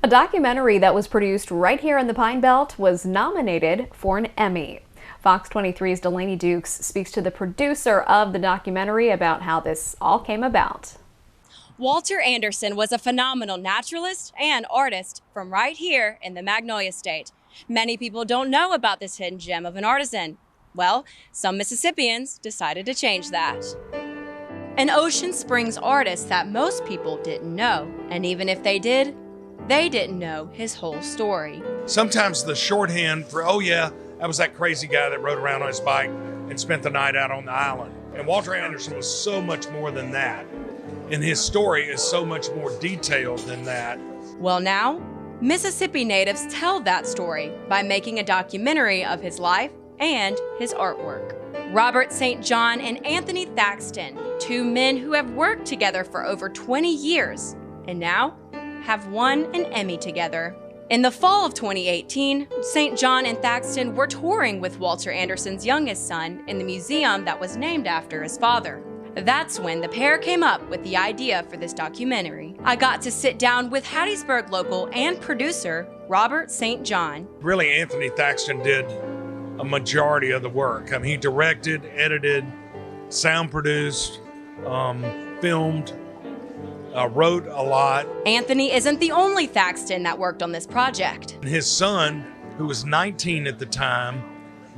A documentary that was produced right here in the Pine Belt was nominated for an Emmy. Fox 23's Delaney speaks to the producer of the documentary about how this all came about. Walter Anderson was a phenomenal naturalist and artist from right here in the Magnolia State. Many people don't know about this hidden gem of an artisan. Well, some Mississippians decided to change that. An Ocean Springs artist that most people didn't know, and even if they did, they didn't know his whole story. Sometimes the shorthand for, oh yeah, that was that crazy guy that rode around on his bike and spent the night out on the island. And Walter Anderson was so much more than that. And his story is so much more detailed than that. Well, now, Mississippi natives tell that story by making a documentary of his life and his artwork. Robert St. John and Anthony Thaxton, two men who have worked together for over 20 years and now have won an Emmy together. In the fall of 2018, St. John and Thaxton were touring with Walter Anderson's youngest son in the museum that was named after his father. That's when the pair came up with the idea for this documentary. I got to sit down with Hattiesburg local and producer Robert St. John. Really, Anthony Thaxton did a majority of the work. I mean, he directed, edited, sound produced, filmed, wrote a lot. Anthony isn't the only Thaxton that worked on this project. His son, who was 19 at the time,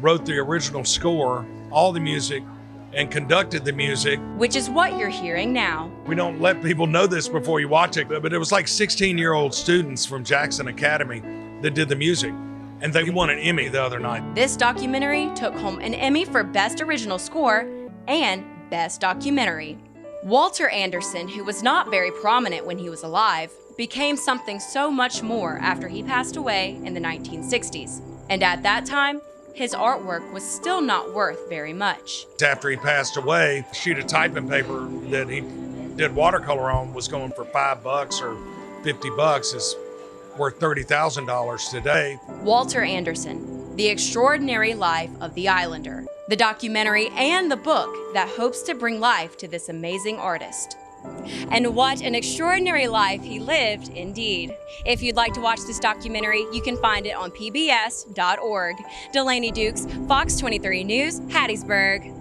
wrote the original score, all the music, and conducted the music. Which is what you're hearing now. We don't let people know this before you watch it, but it was like 16-year-old students from Jackson Academy that did the music, and they won an Emmy the other night. This documentary took home an Emmy for Best Original Score and Best Documentary. Walter Anderson, who was not very prominent when he was alive, became something so much more after he passed away in the 1960s. And at that time, his artwork was still not worth very much. After he passed away, a sheet of typing paper that he did watercolor on was going for $5 or $50 is worth $30,000 today. Walter Anderson, The Extraordinary Life of the Islander, the documentary and the book that hopes to bring life to this amazing artist. And what an extraordinary life he lived, indeed. If you'd like to watch this documentary, you can find it on pbs.org. Delaney Dukes, Fox 23 News, Hattiesburg.